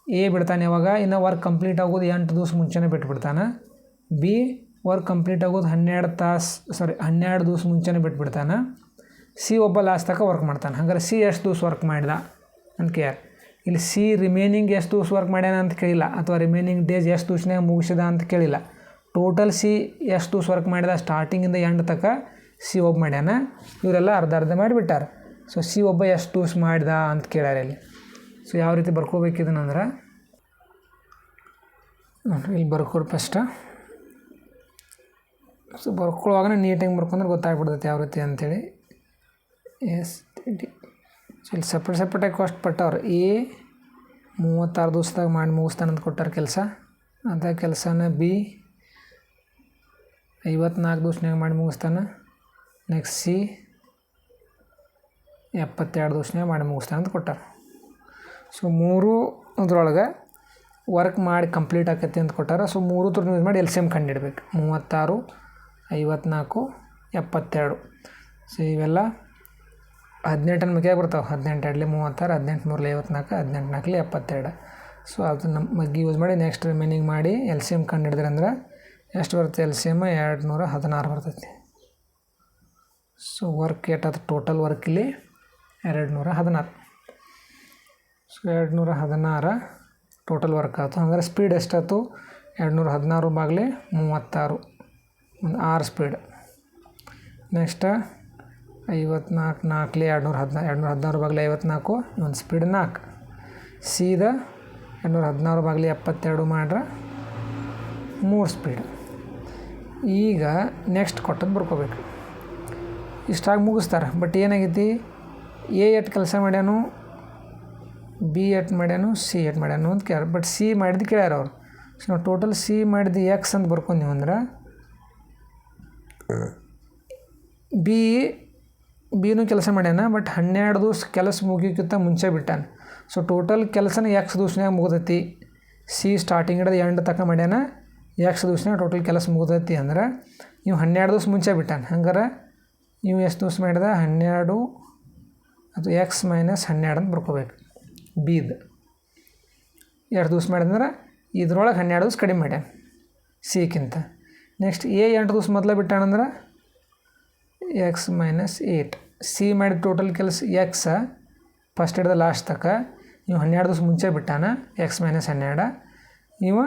S1: ಎ ಬಿಡ್ತಾನೆ ಯಾವಾಗ, ಇನ್ನು ವರ್ಕ್ ಕಂಪ್ಲೀಟ್ ಆಗೋದು 8 ದಿವಸ ಮುಂಚೆನೇ ಬಿಟ್ಬಿಡ್ತಾನೆ. ಬಿ ವರ್ಕ್ ಕಂಪ್ಲೀಟ್ ಆಗೋದು 12 ದಿವಸ ಮುಂಚೆನೇ ಬಿಟ್ಬಿಡ್ತಾನೆ. ಸಿ ಒಬ್ಬ ಲಾಸ್ಟ್ ತನಕ ವರ್ಕ್ ಮಾಡ್ತಾನೆ. ಹಂಗಾರೆ ಸಿ ಎಷ್ಟು ದಿವಸ ವರ್ಕ್ ಮಾಡ್ದ ಅಂತ ಕೇಳ್ಯಾರ. ಇಲ್ಲಿ ಸಿ ರಿಮೈನಿಂಗ್ ಎಷ್ಟು ದಿವಸ ವರ್ಕ್ ಮಾಡ್ಯಾನ ಅಂತ ಕೇಳಿಲ್ಲ, ಅಥವಾ ರಿಮೈನಿಂಗ್ ಡೇಸ್ ಎಷ್ಟು ದಿವಸನಾಗ ಮುಗಿಸಿದ ಅಂತ ಕೇಳಿಲ್ಲ. ಟೋಟಲ್ ಸಿ ಎಷ್ಟು ದಿವಸ ವರ್ಕ್ ಮಾಡಿದ ಸ್ಟಾರ್ಟಿಂಗಿಂದ ಎಂಡ್ ತನಕ ಸಿ ಒಬ್ಬ ಮಾಡ್ಯಾನ. ಇವರೆಲ್ಲ ಅರ್ಧ ಮಾಡಿಬಿಟ್ಟಾರೆ. ಸೊ ಸಿ ಒಬ್ಬ ಎಷ್ಟು ದಿವಸ ಮಾಡ್ದ ಅಂತ ಕೇಳ್ಯಾರ ಇಲ್ಲಿ. ಸೊ ಯಾವ ರೀತಿ ಬರ್ಕೋಬೇಕಿದನಂದ್ರೆ ನೋಡಿರಿ, ಇಲ್ಲಿ ಬರ್ಕೋರು ಫಸ್ಟ. ಸೊ ಬರ್ಕೊಳ್ಳುವಾಗ ನೀಟಾಗಿ ಬರ್ಕೊಂಡ್ರೆ ಗೊತ್ತಾಗ್ಬಿಡ್ತೈತೆ ಯಾವ ರೀತಿ ಅಂಥೇಳಿ. ಎಸ್ ಡಿ ಸೊ ಇಲ್ಲಿ ಸಪ್ರೇಟಾಗಿ ಕಾಸ್ಟ್ ಪಟ್ಟವ್ರು. ಎ 36 ದಿವಸದಾಗ ಮಾಡಿ ಮುಗಿಸ್ತಾನಂತ ಕೊಟ್ಟಾರ ಕೆಲಸ. ಅದೇ ಕೆಲಸನ ಬಿ 54 ದಿವಸನಾಗ ಮಾಡಿ ಮುಗಿಸ್ತಾನೆ. ನೆಕ್ಸ್ಟ್ ಸಿ 72 ದಿವಸನಾಗ ಮಾಡಿ ಮುಗಿಸ್ತಾನಂತ ಕೊಟ್ಟಾರ. ಸೊ ಮೂರು ಅದ್ರೊಳಗೆ ವರ್ಕ್ ಮಾಡಿ ಕಂಪ್ಲೀಟ್ ಆಕೈತಿ ಅಂತ ಕೊಟ್ಟಾರ. ಸೊ ಮೂರು ಯೂಸ್ ಮಾಡಿ LCM ಕಂಡುಹಿಡ್ಬೇಕು. 36, 54, 72. ಸೊ ಇವೆಲ್ಲ 18 ಮಿಗಿಯಾಗಿ ಬರ್ತಾವೆ. 18 2 36, 18 3 54, 18 4 72. ಸೊ ಅದನ್ನ ಮಗ್ಗಿ ಯೂಸ್ ಮಾಡಿ ನೆಕ್ಸ್ಟ್ ರಿಮೈನಿಂಗ್ ಮಾಡಿ LCM ಕಂಡುಹಿಡಿದ್ರಿ ಅಂದ್ರೆ ಎಷ್ಟು ಬರುತ್ತೆ? LCM 216 ಬರ್ತೈತಿ. ಸೊ ವರ್ಕ್ ಏಟಾದ ಟೋಟಲ್ ವರ್ಕ್ ಇಲ್ಲಿ 216. ಸೊ 216 ಟೋಟಲ್ ವರ್ಕ್ ಆಯ್ತು. ಹಂಗಾರೆ ಸ್ಪೀಡ್ ಎಷ್ಟಾಯ್ತು? 216 ಬಾಗಿಲೆ 36, ಒಂದು 6 ಸ್ಪೀಡ್. ನೆಕ್ಸ್ಟ್ 54 4 216, 216 ಬಾಗಿಲೆ 54, ಒಂದು ಸ್ಪೀಡ್ 4. ಸೀದಾ 216 ಬಾಗಿಲೆ 72 ಮಾಡ್ರೆ 3 ಸ್ಪೀಡ್. ಈಗ ನೆಕ್ಸ್ಟ್ ಕೊಟ್ಟದ್ದು ಬರ್ಕೋಬೇಕು. ಇಷ್ಟಾಗಿ ಮುಗಿಸ್ತಾರೆ. ಬಟ್ ಏನಾಗೈತಿ, ಎ ಎಟ್ ಕೆಲಸ ಮಾಡ್ಯಾನು, ಬಿ ಎಟ್ ಮಾಡ್ಯಾನು, ಸಿ ಎಟ್ ಮಾಡ್ಯಾನು ಅಂತ ಕೇಳ್ಯಾರ. ಬಟ್ ಸಿ ಮಾಡಿದ್ದು ಕೇಳ್ಯಾರ ಅವ್ರು. ಸೊ ನಾವು ಟೋಟಲ್ ಸಿ ಮಾಡಿದ್ದು ಎಕ್ಸ್ ಅಂತ ಬರ್ಕೊಂಡೀವಿ ಅಂದ್ರೆ ಬಿನೂ ಕೆಲಸ ಮಾಡ್ಯಾನ, ಬಟ್ 12 ದಿವಸ ಕೆಲಸ ಮುಗಿಯೋಕ್ಕಿಂತ ಮುಂಚೆ ಬಿಟ್ಟಾನ. ಸೊ ಟೋಟಲ್ ಕೆಲಸನ ಎಕ್ಸ್ ದಿವ್ಸನಾಗ ಮುಗ್ದೈತಿ. ಸಿ ಸ್ಟಾರ್ಟಿಂಗ್ ಹಿಡಿದು ಎಂಡ್ ತನಕ ಮಾಡ್ಯಾನ, ಎಕ್ಸ್ ದಿವ್ಸನಾಗ ಟೋಟಲ್ ಕೆಲಸ ಮುಗ್ದೈತಿ ಅಂದ್ರೆ ಇವು 12 ದಿವಸ ಮುಂಚೆ ಬಿಟ್ಟಾನ. ಹಂಗಾರೆ ಇವು ಎಷ್ಟು ದಿವಸ ಮಾಡಿದ? 12 ಅದು ಎಕ್ಸ್ ಮೈನಸ್ 12 ಅಂತ ಬರ್ಕೋಬೇಕು. ಬಿದು 2 ದಿವಸ ಮಾಡಿದಂದ್ರೆ ಇದ್ರೊಳಗೆ 12 ದಿವಸ ಕಡಿಮೆ ಮಾಡ್ಯಾನ ಸಿಕ್ಕಿಂತ. ನೆಕ್ಸ್ಟ್ ಎ 8 ದಿವಸ ಮೊದಲೇ ಬಿಟ್ಟಾನಂದ್ರೆ ಎಕ್ಸ್ ಮೈನಸ್ 8. ಸಿ ಮಾಡಿದ ಟೋಟಲ್ ಕೆಲಸ ಎಕ್ಸ ಫಸ್ಟ್ ಹಿಡ್ದು ಲಾಸ್ಟ್ ತನಕ ಇವು 12 ದಿವಸ ಮುಂಚೆ ಬಿಟ್ಟಾನ, ಎಕ್ಸ್ ಮೈನಸ್ 12. ಇವು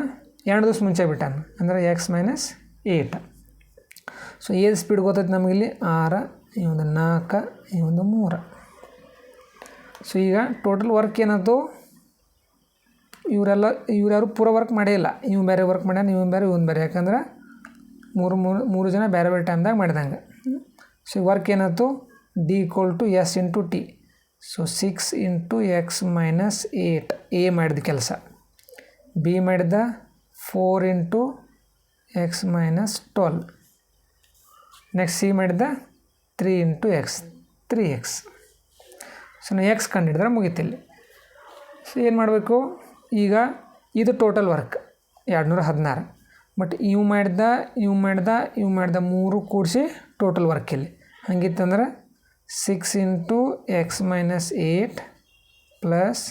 S1: 2 ದಿವಸ ಮುಂಚೆ ಬಿಟ್ಟಾನ ಅಂದರೆ ಎಕ್ಸ್ ಮೈನಸ್ 8. ಸೊ ಏದು ಸ್ಪೀಡ್ ಗೊತ್ತೈತೆ ನಮಗಿಲ್ಲಿ? 6, ಇವೊಂದು 4, ಇವೊಂದು 3. ಸೊ ಈಗ ಟೋಟಲ್ ವರ್ಕ್ ಏನಾಯ್ತು? ಇವ್ರ್ಯಾರು ಪೂರ ವರ್ಕ್ ಮಾಡೇ ಇಲ್ಲ. ಇವು ಬೇರೆ ವರ್ಕ್ ಮಾಡ್ಯಾನ, ಇವನು ಬೇರೆ. ಯಾಕಂದ್ರೆ ಮೂರು ಜನ ಬೇರೆ ಟೈಮ್ದಾಗ ಮಾಡಿದಂಗೆ. ಸೊ ವರ್ಕ್ ಏನಾಯ್ತು? D equal to S into T. So 6 into x minus 8 A ಮಾಡಿದ ಕೆಲಸ. ಬಿ ಮಾಡಿದ 4 into x minus 12. Next C ಮಾಡಿದ 3 ಇಂಟು ಎಕ್ಸ್ 3x. ಸೊ ನಾವು ಎಕ್ಸ್ ಕಂಡುಹಿಡಿದ್ರೆ ಮುಗಿತಿಲ್ಲಿ. ಸೊ ಏನು ಮಾಡಬೇಕು ಈಗ? ಇದು ಟೋಟಲ್ ವರ್ಕ್ 216. ಬಟ್ ಇವು ಮಾಡಿದ 3 ಕೂಡಿಸಿ ಟೋಟಲ್ ವರ್ಕ್ ಇಲ್ಲಿ. ಹಂಗಿತ್ತಂದ್ರೆ 6 into x minus 8 plus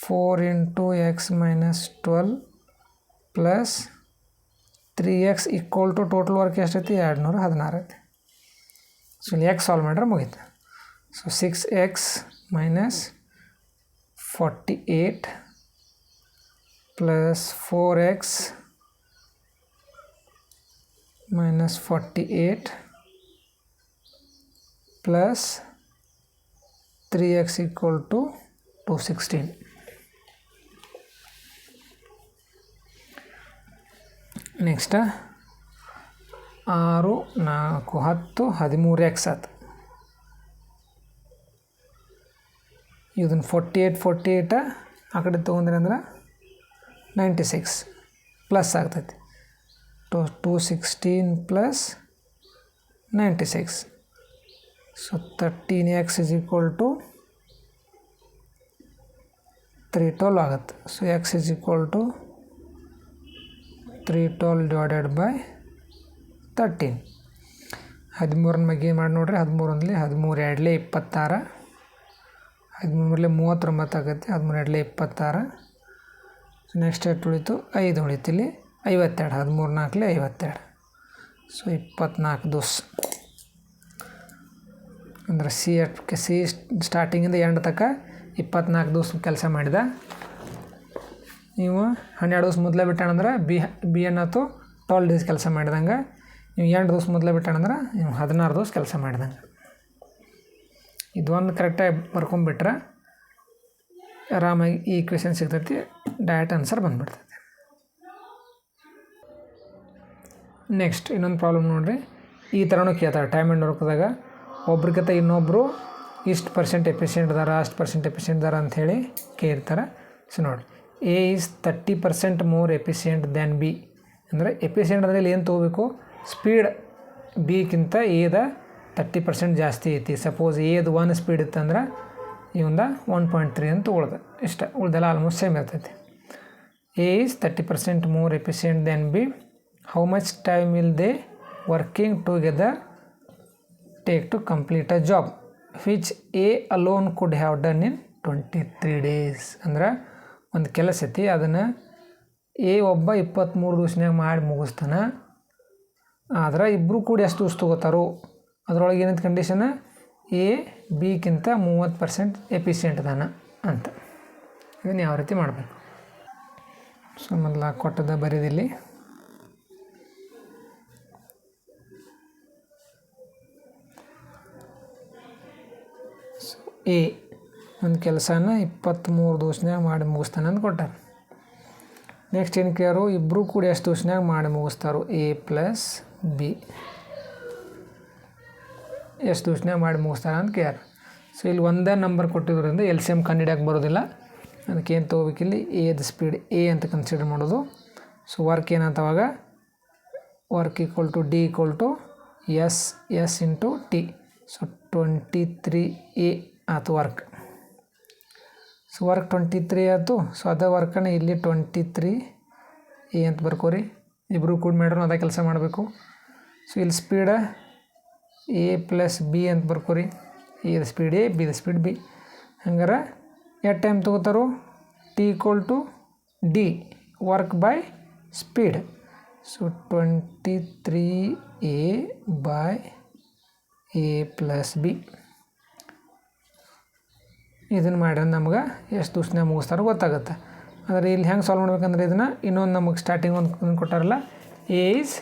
S1: 4 into x minus 12 plus 3x equal to total work ಎಷ್ಟೈತಿ? 216 ಐತಿ. ಸೊ ಇಲ್ಲಿ ಎಕ್ಸ್ ಸಾಲ್ವ್ ಮಾಡ್ರೆ ಮುಗೀತು. So 6x minus 48 plus 4x minus 48 plus 3x equal to 216. Next 6, 4, 10, 13x ಆಯ್ತು. ಇದನ್ನು 48 ಆ ಕಡೆ ತೊಗೊಂಡ್ರೆ ಅಂದ್ರೆ 96 ಪ್ಲಸ್ ಆಗ್ತೈತಿ. 216 plus 96. So 13x is equal to 312 ಆಗುತ್ತೆ. So x is equal to 312 divided by 13. 13 ಮ್ಯಾಗ ಏನು ಮಾಡಿ ನೋಡ್ರಿ, 13 ಒಂದಲೇ 13 ಎರಡಲೇ 26, 13 39 ಆಗುತ್ತೆ, 13 ಎರಡಲೇ 26. ನೆಕ್ಸ್ಟ್ ಎಷ್ಟು ಉಳಿತು, 5 ಉಳಿತು, ಇಲ್ಲಿ 52, 13 ನಾಲ್ಕಲೇ 52. ಸೊ 24 ದಿವಸ ಅಂದ್ರೆ ಸಿ ಸ್ಟಾರ್ಟಿಂಗಿಂದ ಎಂಡ್ ತನಕ 24 ದಿವಸ ಕೆಲಸ ಮಾಡಿದ. ನೀವು 12 ದಿವಸ ಮೊದಲೇ ಬಿಟ್ಟಾನಂದ್ರೆ ಬಿ ಏನಾಯ್ತು 12 ಡೇಸ್ ಕೆಲಸ ಮಾಡಿದಂಗೆ. ನೀವು 8 ದಿವಸ ಮೊದಲೇ ಬಿಟ್ಟಾನಂದ್ರೆ ನೀವು 16 ದಿವಸ ಕೆಲಸ ಮಾಡಿದಂಗೆ. ಇದೊಂದು ಕರೆಕ್ಟಾಗಿ ಬರ್ಕೊಂಬಿಟ್ರೆ ಆರಾಮಾಗಿ ಈ ಈಕ್ವೇಷನ್ ಸಿಗ್ತೈತಿ, ಡೈರೆಕ್ಟ್ ಆನ್ಸರ್ ಬಂದುಬಿಡ್ತೈತಿ. ನೆಕ್ಸ್ಟ್ ಇನ್ನೊಂದು ಪ್ರಾಬ್ಲಮ್ ನೋಡಿರಿ, ಈ ಥರನೂ ಕೇಳ್ತಾರೆ. ಟೈಮ್ ಆ್ಯಂಡ್ ವರ್ಕ್ದಾಗ ಒಬ್ರಿಗಿಂತ ಇನ್ನೊಬ್ಬರು ಇಷ್ಟು % ಎಫಿಷಿಯೆಂಟ್ ಇದಾರ, ಅಷ್ಟು % ಎಫಿಷಿಯೆಂಟ್ ಇದಾರ ಅಂಥೇಳಿ ಕೇಳ್ತಾರೆ. ಸೊ ನೋಡಿ, A is 30% more efficient than B. ಅಂದರೆ ಎಫಿಷಿಯೆಂಟ್ ಅಂದರೆ ಇಲ್ಲಿ ಏನು ತೊಗೋಬೇಕು, ಸ್ಪೀಡ್ ಬಿಗಿಂತ ಎದ 30% ಜಾಸ್ತಿ ಐತಿ. ಸಪೋಸ್ ಎದು 1 ಸ್ಪೀಡ್ ಇತ್ತಂದ್ರೆ ಇವಂದ 1.3 ಅಂತ ತೊಗೊಳ್ದೆ. ಇಷ್ಟ ಉಳ್ದೆಲ್ಲ ಆಲ್ಮೋಸ್ಟ್ ಸೇಮ್ ಇರ್ತೈತಿ. A is 30% more efficient than B. How much time will they working together take to complete a job which A alone could have done in 23 days. ಅಂದ್ರೆ ಒಂದು ಕೆಲಸ ಐತಿ, ಅದನ್ನು ಎ ಒಬ್ಬ 23 ದಿವಸನಾಗ ಮಾಡಿ ಮುಗಿಸ್ತಾನೆ. ಆದ್ರೆ ಇಬ್ಬರು ಕೂಡಿ ಎಷ್ಟು ದಿವಸ ತೊಗೋತಾರೋ ಅದರೊಳಗೆ ಏನಂತ ಕಂಡೀಷನ್, ಎ ಬಿಗಿಂತ 30% ಎಫಿಷಿಯೆಂಟ್ ಅದಾನ ಅಂತ. ಇದನ್ನು ಯಾವ ರೀತಿ ಮಾಡಬೇಕು? ಸೊ ಮೊದಲ ಕೊಟ್ಟದ ಬರೀದಿಲ್ಲಿ. ಸೊ ಎ ಒಂದು ಕೆಲಸನ 23 ದಿವಸನಾಗ ಮಾಡಿ ಮುಗಿಸ್ತಾನೆ ಅಂತ ಕೊಟ್ಟಾರೆ. ನೆಕ್ಸ್ಟ್ ಏನು ಕೇಳೋರು, ಇಬ್ಬರು ಕೂಡ ಎಷ್ಟು ದಿವಸನಾಗ ಮಾಡಿ ಮುಗಿಸ್ತಾರೋ, ಎ ಪ್ಲಸ್ ಬಿ ಎಷ್ಟು ದಿವಸನಾಗ ಮಾಡಿ ಮುಗಿಸ್ತಾರೆ ಅಂತ ಕೇಳ್ಯಾರ. ಸೊ ಇಲ್ಲಿ ಒಂದೇ ನಂಬರ್ ಕೊಟ್ಟಿರೋದ್ರಿಂದ ಎಲ್ ಸಿ ಎಮ್ ಕಂಡುಹಿಡಿಯೋಕೆ ಬರೋದಿಲ್ಲ. ಅದಕ್ಕೆ ಏನು ತೊಗೋಬೇಕಿಲ್ಲಿ, ಎದ ಸ್ಪೀಡ್ ಎ ಅಂತ ಕನ್ಸಿಡರ್ ಮಾಡೋದು. ಸೊ ವರ್ಕ್ ಏನಂತವಾಗ, work equal to D equal to S into T. So 23 A ಆಯ್ತು ವರ್ಕ್. ಸೊ ವರ್ಕ್ 23 ಆಯಿತು. ಸೊ ಅದೇ ವರ್ಕನ್ನು ಇಲ್ಲಿ 23 ಎ ಅಂತ ಬರ್ಕೋರಿ. ಇಬ್ಬರು ಕೂಡ ಮಾಡ್ರೂ ಅದೇ ಕೆಲಸ ಮಾಡಬೇಕು. ಸೊ ಇಲ್ಲಿ ಸ್ಪೀಡ ಎ ಪ್ಲಸ್ ಬಿ ಅಂತ ಬರ್ಕೋರಿ. ಎದ ಸ್ಪೀಡ್ ಎ, ಬಿದ ಸ್ಪೀಡ್ ಬಿ. ಹಂಗಾರೆ ಎಷ್ಟು ಟೈಮ್ ತೊಗೋತಾರೋ, T equal to D work by speed. So 23 A by A plus B. ಇದನ್ನು ಮಾಡಿದ್ರೆ ನಮ್ಗೆ ಎಷ್ಟು ದಿವಸನಾಗ ಮುಗಿಸ್ತಾರೋ ಗೊತ್ತಾಗುತ್ತೆ. ಆದರೆ ಇಲ್ಲಿ ಹೆಂಗೆ ಸಾಲ್ವ್ ಮಾಡ್ಬೇಕಂದ್ರೆ ಇದನ್ನು ಇನ್ನೊಂದು ನಮಗೆ ಸ್ಟಾರ್ಟಿಂಗ್ ಒಂದು ಕೊಟ್ಟಾರಲ್ಲ, A is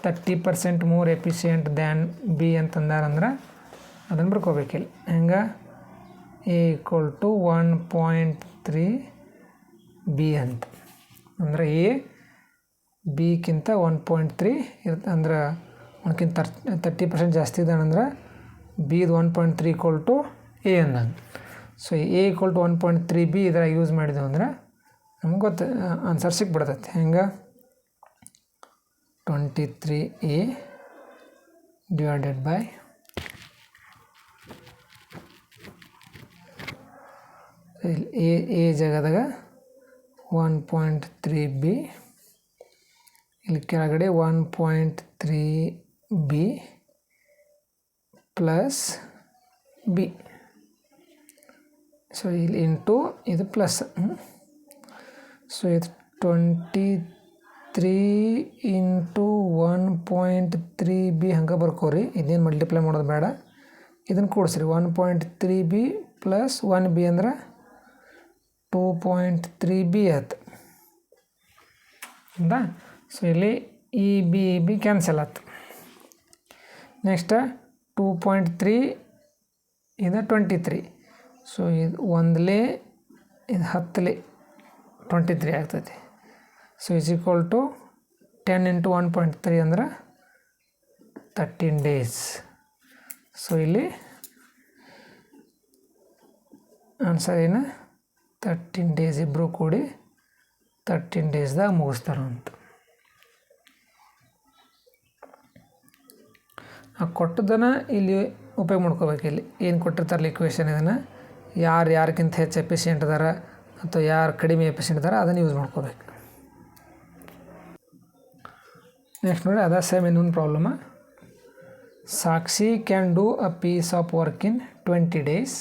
S1: 30% more efficient than B ಅಂತಂದಾರಂದ್ರೆ ಅದನ್ನು ಬರ್ಕೋಬೇಕಿಲ್ಲ. ಹೆಂಗೆ, ಎ ಈಕ್ವಲ್ ಟು 1.3 ಬಿ ಅಂತ. ಅಂದರೆ ಎ ಬಿಗಿಂತ 1.3 ಇರುತ್ತೆ. ಅಂದ್ರೆ ಅವನಕ್ಕಿಂತ 30% ಜಾಸ್ತಿ ಇದ್ದಾನಂದ್ರೆ ಬಿದು 1.3 ಈಕ್ವಲ್ ಟು ಎ ಅಂದಂಗೆ. So A equal to 1.3 B ಇದರ ಯೂಸ್ ಮಾಡಿದೆವು ಅಂದ್ರೆ ನಮ್ಗೆ ಆನ್ಸರ್ ಸಿಕ್ಬಿಡ್ತೈತೆ. ಹೆಂಗೆ, 23 ಎ ಡಿವೈಡೆಡ್ ಬೈ ಎ ಜಾಗದಾಗ 1.3 ಬಿ, ಇಲ್ಲಿ ಕೆಳಗಡೆ 1.3 ಬಿ ಪ್ಲಸ್ ಬಿ. ಸೊ ಇಲ್ಲಿ ಇಂಟು ಇದು ಪ್ಲಸ್. ಸೊ ಇದು 23 ಇಂಟು 1.3 ಬಿ ಹಂಗೆ ಬರ್ಕೋರಿ. ಇದೇನು ಮಲ್ಟಿಪ್ಲೈ ಮಾಡೋದು ಬೇಡ, ಇದನ್ನು ಕೂಡಿಸ್ರಿ. 1.3 ಬಿ ಪ್ಲಸ್ 1 ಬಿ ಅಂದ್ರೆ 2.3 ಬಿ ಆಯ್ತು ಹೌದಾ. ಸೊ ಇಲ್ಲಿ ಈ ಬಿ ಕ್ಯಾನ್ಸಲ್ ಆಯ್ತು. ನೆಕ್ಸ್ಟ್ 2.3 ಇದು 23. ಸೊ ಇದು ಒಂದಲೇ ಇದು 10ಲೇ 23 ಆಗ್ತೈತಿ. So is equal to 10 into 1.3 ಅಂದ್ರೆ 13 days. ಸೊ ಇಲ್ಲಿ ಆನ್ಸರ್ ಏನು, 13 days. ಇಬ್ಬರು ಕೂಡಿ 13 daysದಾಗ ಮುಗಿಸ್ತಾರೆ ಅಂತ. ಆ ಕೊಟ್ಟದನ್ನು ಇಲ್ಲಿ ಉಪಯೋಗ ಮಾಡ್ಕೋಬೇಕು. ಇಲ್ಲಿ ಏನು ಕೊಟ್ಟಿರ್ತಾರಲ್ಲ ಇಕ್ವೇಷನ್, ಇದನ್ನು ಯಾರಿಗಿಂತ ಹೆಚ್ಚು ಎಫಿಷಿಯೆಂಟ್ ಇದಾರೆ ಅಥವಾ ಯಾರು ಕಡಿಮೆ ಎಫಿಷಿಯೆಂಟ್ ಇದಾರೆ ಅದನ್ನು ಯೂಸ್ ಮಾಡ್ಕೋಬೇಕು. ನೆಕ್ಸ್ಟ್ ನೋಡಿ ಅದ ಸೇಮ್ ಇನ್ನೊಂದು problem. Sakshi can do a piece of work in 20 days.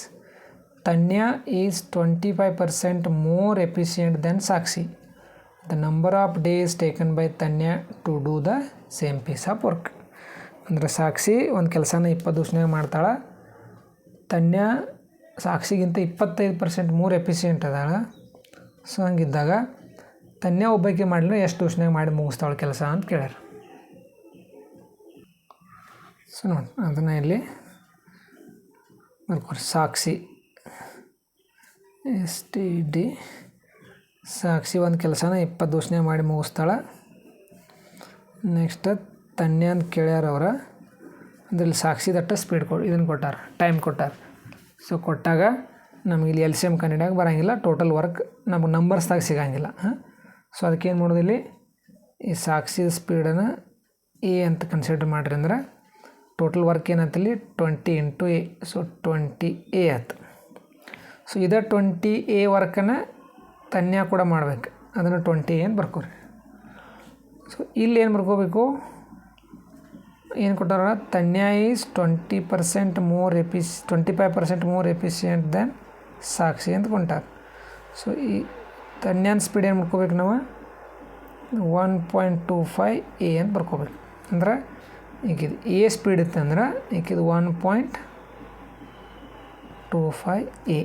S1: Tanya is 25% more efficient than Sakshi. The number of days taken by Tanya to do the same piece of work. ಅಂದರೆ ಸಾಕ್ಷಿ ಒಂದು ಕೆಲಸನ 20 ದಿವಸನಾಗ ಮಾಡ್ತಾಳೆ. ತನ್ಯ ಸಾಕ್ಷಿಗಿಂತ 25% ಮೂರು ಎಫಿಷಿಯೆಂಟ್ ಅದಾಳ. ಸೊ ಹಂಗಿದ್ದಾಗ ತನ್ಯ ಒಬ್ಬಾಕಿ ಮಾಡಲಿ ಎಷ್ಟು ದಿವಸನಾಗ ಮಾಡಿ ಮುಗಿಸ್ತಾಳೆ ಕೆಲಸ ಅಂತ ಕೇಳ್ಯಾರ. ಸೊ ನೋಡಿ ಅದನ್ನು ಇಲ್ಲಿ ಬರ್ಕೊರಿ. ಸಾಕ್ಷಿ STD ಸಾಕ್ಷಿ ಒಂದು ಕೆಲಸನ 20 ದಿವಸನಾಗ ಮಾಡಿ ಮುಗಿಸ್ತಾಳೆ. ನೆಕ್ಸ್ಟ್ ತನ್ಯ ಅಂತ ಕೇಳ್ಯಾರ ಅವ್ರ. ಅಂದ್ರೆ ಇಲ್ಲಿ ಸಾಕ್ಷಿದಟ್ಟ ಸ್ಪೀಡ್ ಇದನ್ನು ಕೊಟ್ಟಾರ, ಟೈಮ್ ಕೊಟ್ಟಾರ. ಸೊ ಕೊಟ್ಟಾಗ ನಮಗೆ ಇಲ್ಲಿ LCM ಕಂಡಿಡಿಯಾಗ ಬರೋಂಗಿಲ್ಲ, ಟೋಟಲ್ ವರ್ಕ್ ನಮಗೆ ನಂಬರ್ಸ್ದಾಗ ಸಿಗೋಂಗಿಲ್ಲ. ಸೊ ಅದಕ್ಕೇನು ಮಾಡೋದು, ಇಲ್ಲಿ ಈ ಸಾಕ್ಷಿ ಸ್ಪೀಡನ್ನು A ಅಂತ ಕನ್ಸಿಡರ್ ಮಾಡಿರಿ ಅಂದ್ರೆ ಟೋಟಲ್ ವರ್ಕ್ ಏನಂತಲ್ಲಿ 20 × A. ಸೊ 20A ಆಯ್ತು. ಸೊ ಇದೇ 20A ವರ್ಕನ್ನು ತನ್ಯ ಕೂಡ ಮಾಡ್ಬೇಕು, ಅದನ್ನು 20A ಅಂತ ಬರ್ಕೋರಿ. ಸೊ ಇಲ್ಲಿ ಏನು ಬರ್ಕೋಬೇಕು, ಏನು ಕೊಟ್ಟಾರ, ತನ್ಯ ಈಸ್ 25% ಮೋರ್ ಎಫಿಷಿಯೆಂಟ್ ದ್ಯಾನ್ ಸಾಕ್ಷಿ ಅಂತ ಕೊಂಟಾರ. ಸೊ ಈ ತನ್ಯನ ಸ್ಪೀಡ್ ಏನು ಮಾಡ್ಕೋಬೇಕು ನಾವು 1.25A ಅಂತ ಬರ್ಕೋಬೇಕು. ಅಂದ್ರೆ ಈಗಿದು A ಸ್ಪೀಡ್ ಇತ್ತಂದ್ರೆ ಈಗಿದು 1.25A.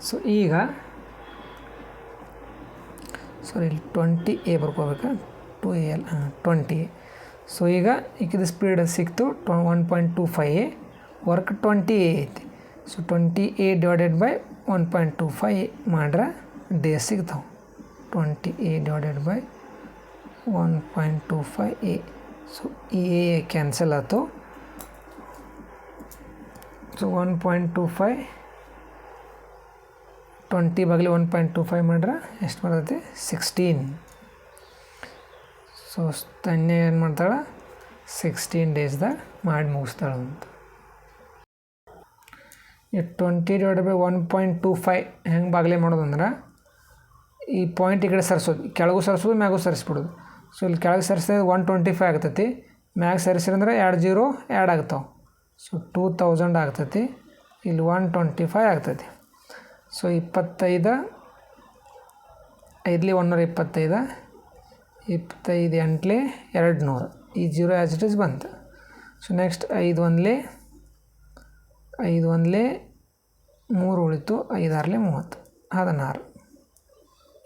S1: ಸೊ ಈಗ ಇಲ್ಲಿ 20A ಬರ್ಕೋಬೇಕು, 2A 20A. ಸೊ ಈಗ ಈಗಿದು ಸ್ಪೀಡ್ ಸಿಕ್ತು 1.25A, ವರ್ಕ್ 20A ಐತಿ. So 20A divided by 1.25A ಮಾಡ್ರೆ ಡೇಸ್ ಸಿಗ್ತಾವೆ. 20A divided by 1.25A. So ಈ A ಕ್ಯಾನ್ಸಲ್ ಆಯ್ತು. ಸೊ 1.25 20 ಬಾಗಿಲು 1.25 ಮಾಡ್ರೆ ಎಷ್ಟು ಬರ್ತೈತಿ, 16. ಸೊ ತನ್ಯ ಏನು ಮಾಡ್ತಾಳೆ, 16 ಡೇಸ್ದಾಗ ಮಾಡಿ ಮುಗಿಸ್ತಾಳೆ ಅಂತ. ಈ 20 ಡಿವೈಡೆಡ್ ಬೈ 1.25 ಹೆಂಗೆ ಬಾಗಿಲೆ ಮಾಡೋದಂದ್ರೆ ಈ ಪಾಯಿಂಟ್ ಈ ಕಡೆ ಸರಿಸೋದು, ಕೆಳಗೂ ಸರಿಸೋದು ಮ್ಯಾಗೂ ಸರಿಸ್ಬಿಡೋದು. ಸೊ ಇಲ್ಲಿ ಕೆಳಗೆ ಸರಿಸಿದ್ರೆ 125 ಆಗ್ತೈತಿ, ಮ್ಯಾಗ ಸರಿಸಿರಂದ್ರೆ 2 0 ಆ್ಯಡ್ ಆಗ್ತಾವೆ. ಸೊ 2000 ಆಗ್ತೈತಿ, ಇಲ್ಲಿ 125 ಆಗ್ತೈತಿ. ಸೊ 25 5 125, 25 8 200, ಈ 0 ಆ್ಯಸ್ ಇಟ್ ಈಸ್ ಬಂತು. ಸೊ ನೆಕ್ಸ್ಟ್ 5 1 3 ಉಳಿತು, 5 6 30, 16.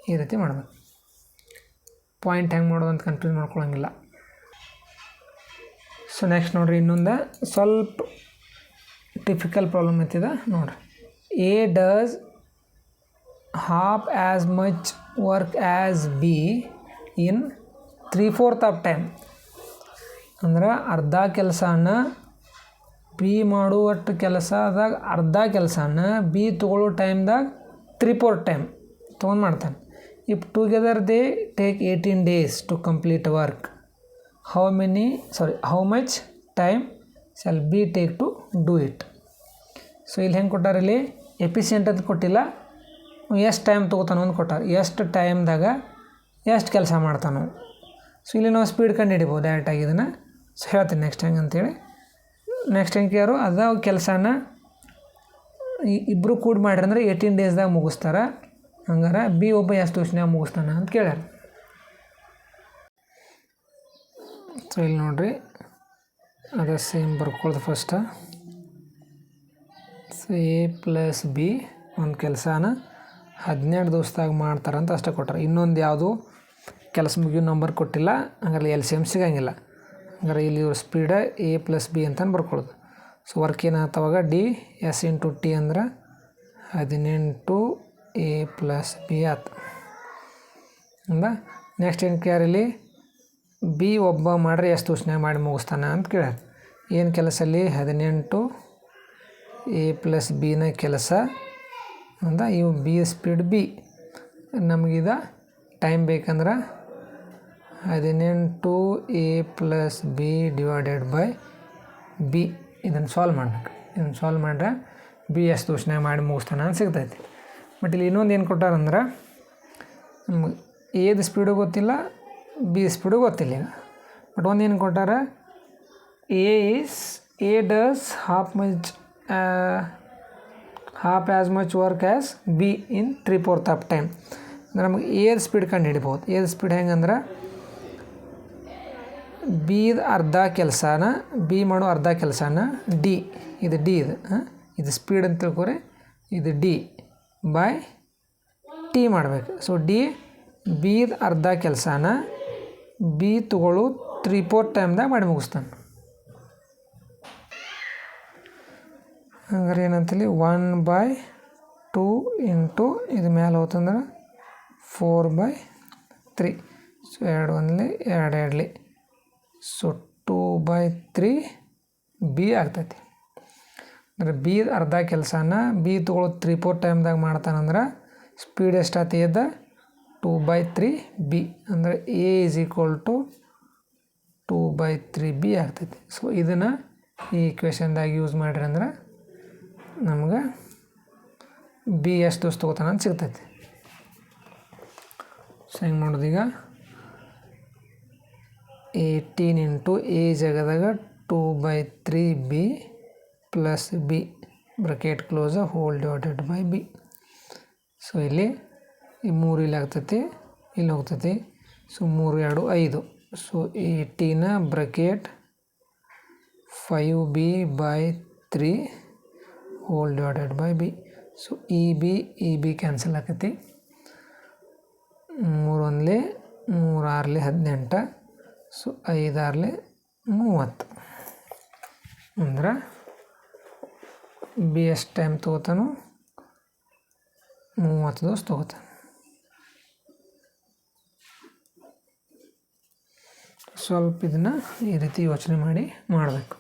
S1: ಈ ರೀತಿ ಮಾಡಬೇಕು. ಪಾಯಿಂಟ್ ಹೆಂಗೆ ಮಾಡೋದು ಅಂತ ಕನ್ಫ್ಯೂಸ್ ಮಾಡ್ಕೊಳ್ಳೋಂಗಿಲ್ಲ. ಸೊ ನೆಕ್ಸ್ಟ್ ನೋಡಿರಿ, ಇನ್ನೊಂದು ಸ್ವಲ್ಪ ಟಿಪಿಕಲ್ ಪ್ರಾಬ್ಲಮ್ ಐತಿದೆ ನೋಡಿರಿ. A does half as much work as B in 3/4 of time. ಅಂದ್ರೆ ಅರ್ಧ ಕೆಲಸನ B ಮಾಡುವಷ್ಟು ಕೆಲಸದಾಗ ಅರ್ಧ ಕೆಲಸನ B ತೊಗೊಳ್ಳೋ ಟೈಮ್ದಾಗ 3/4 ಟೈಮ್ ತೊಗೊಂಡು ಮಾಡ್ತಾನೆ. If together they take 18 days to complete work, how much time shall B take to do it. So ಇಲ್ಲಿ ಹೆಂಗೆ ಕೊಟ್ಟಾರ, ಇಲ್ಲಿ ಎಫಿಷಿಯೆಂಟ್ ಅಂತ ಕೊಟ್ಟಿಲ್ಲ, ಎಷ್ಟು ಟೈಮ್ ತೊಗೋತಾನೋ ಅಂತ ಕೊಟ್ಟಾರ. ಎಷ್ಟು ಟೈಮ್ದಾಗ ಎಷ್ಟು ಕೆಲಸ ಮಾಡ್ತಾನೋ. ಸೊ ಇಲ್ಲಿ ನಾವು ಸ್ಪೀಡ್ ಕಂಡು ಹಿಡಿಬೋದು ಡೈರೆಕ್ಟಾಗಿ ಇದನ್ನು. ಸೊ ಹೇಳ್ತೀನಿ ನೆಕ್ಸ್ಟ್ ಹೆಂಗೆ ಅಂತೇಳಿ. ನೆಕ್ಸ್ಟ್ ಹೆಂಗೆ ಕೇರು ಅದ ಕೆಲಸನ ಇಬ್ಬರು ಕೂಡಿ ಮಾಡಿರಂದ್ರೆ 18 ಡೇಸ್ದಾಗ ಮುಗಿಸ್ತಾರೆ. ಹಂಗಾರೆ B ಒಬ್ಬ ಎಷ್ಟು ದಿವಸನಾಗ ಮುಗಿಸ್ತಾನೆ ಅಂತ ಕೇಳ್ಯಾರ. ಸೊ ಇಲ್ಲಿ ನೋಡಿರಿ, ಅದೇ ಸೇಮ್ ಬರ್ಕೊಳ್ದು ಫಸ್ಟ. ಸೊ A + B ಒಂದು ಕೆಲಸನ 12 ದಿವಸದಾಗ ಮಾಡ್ತಾರಂತ ಅಷ್ಟೇ ಕೊಟ್ಟಾರೆ. ಇನ್ನೊಂದು ಯಾವುದು ಕೆಲಸ ಮುಗಿಯೋ ನಂಬರ್ ಕೊಟ್ಟಿಲ್ಲ, ಹಂಗಾರೆ LCM ಸಿಗೋಂಗಿಲ್ಲ. ಹಂಗಾರೆ ಇಲ್ಲಿ ಇವ್ರ ಸ್ಪೀಡ A + B ಅಂತಂದು ಬರ್ಕೊಳ್ಳೋದು. ಸೊ ವರ್ಕ್ ಏನಾಗ್ತವಾಗ DS × T ಅಂದ್ರೆ 18A + B ಆಯ್ತು ಅಂದ. ನೆಕ್ಸ್ಟ್ ಏನು ಕೇಳ್ಯಾರ, ಇಲ್ಲಿ B ಒಬ್ಬ ಮಾಡ್ರೆ ಎಷ್ಟು ದಿವಸನಾಗ ಮಾಡಿ ಮುಗಿಸ್ತಾನೆ ಅಂತ ಕೇಳ್ಯಾರ. ಏನು ಕೆಲಸ ಅಲ್ಲಿ 18A + B ಕೆಲಸ ಅಂದ. ಇವು B ಸ್ಪೀಡ್ B, ನಮಗಿದ ಟೈಮ್ ಬೇಕಂದ್ರೆ 18A + B divided by B. ಇದನ್ನು ಸಾಲ್ವ್ ಮಾಡ್ಬೇಕು. ಇದನ್ನು ಸಾಲ್ವ್ ಮಾಡ್ರೆ B ಎಷ್ಟು ದಿವಸನಾಗ ಮಾಡಿ ಮುಗಿಸ್ತಾನೆ ಅಂತ ಸಿಗ್ತೈತಿ. ಬಟ್ ಇಲ್ಲಿ ಇನ್ನೊಂದು ಏನು ಕೊಟ್ಟಾರಂದ್ರೆ ನಮಗೆ Aದ ಸ್ಪೀಡು ಗೊತ್ತಿಲ್ಲ, ಬಿ ಸ್ಪೀಡು ಗೊತ್ತಿಲ್ಲ ಈಗ. ಬಟ್ ಒಂದು ಏನು ಕೊಟ್ಟಾರ, A does half as much work as B in 3/4 of time. ಅಂದ್ರೆ ನಮಗೆ ಎದ ಸ್ಪೀಡ್ ಕಂಡು ಹಿಡಿಬೋದು. ಎದ ಸ್ಪೀಡ್ ಹೆಂಗಂದ್ರೆ ಬಿದು ಅರ್ಧ ಕೆಲಸನ, ಬಿ ಮಾಡೋ ಅರ್ಧ ಕೆಲಸನ ಡಿ, ಇದು ಡಿ, ಇದು ಸ್ಪೀಡ್ ಅಂತ ತಿಳ್ಕೊರೆ, ಇದು ಡಿ ಬೈ ಟಿ ಮಾಡಬೇಕು. ಸೊ ಡಿ ಬಿದು ಅರ್ಧ ಕೆಲಸನ ಬಿ ತಗೊಳ್ಳೋ 3/4 ಟೈಮ್ದಾಗ ಮಾಡಿ ಮುಗಿಸ್ತಾನೆ. ಹಂಗಾರೆ ಏನಂತಲ್ಲಿ 1/2 ಇಂಟು ಇದು ಮೇಲೆ ಹೋತಂದ್ರೆ 4/3. ಸೊ 2 1 2 2. ಸೊ 2/3 ಬಿ ಆಗ್ತೈತಿ. ಅಂದರೆ ಬಿ ಅರ್ಧ ಕೆಲಸನ ಬಿ ತೊಗೊಳ್ಳೋದು 3/4 ಟೈಮ್ದಾಗ ಮಾಡ್ತಾನಂದ್ರೆ ಸ್ಪೀಡ್ ಎಷ್ಟಾಗ್ತಿ ಅದ 2/3 ಬಿ. ಅಂದರೆ A is equal to 2/3 B ಆಗ್ತೈತಿ. ಸೊ ಇದನ್ನು ಈ ಇಕ್ವೇಷನ್ದಾಗ ಯೂಸ್ ಮಾಡಿರಿ ಅಂದ್ರೆ ನಮ್ಗೆ ಬಿ ಎಷ್ಟು ದೋಸ್ತು ತೊಗೋತಾನ ಅಂತ ಸಿಗ್ತೈತಿ. ಸೊ ಹೆಂಗೆ ಮಾಡೋದು ಈಗ, 18 ಇಂಟು ಎ ಜಾಗದಾಗ 2/3 B plus B bracket close whole divided by B. So ಇಲ್ಲಿ ಈ 3 ಇಲ್ಲಿ ಆಗ್ತೈತಿ, ಇಲ್ಲಿ ಹೋಗ್ತೈತಿ. So 3 2 5. So 18 bracket 5b/3 whole divided by B. So ಇ ಬಿ ಕ್ಯಾನ್ಸಲ್ ಆಕೈತಿ. 3 1 3 6 18. ಸೊ 5 6 30. ಅಂದ್ರೆ ಬಿ ಎಷ್ಟು ಟೈಮ್ ತೊಗೋತಾನೋ 30 ದೋಸ್ ತೊಗೋತಾನೆ. ಸ್ವಲ್ಪ ಇದನ್ನು ಈ ರೀತಿ ಯೋಚನೆ ಮಾಡಿ ಮಾಡಬೇಕು.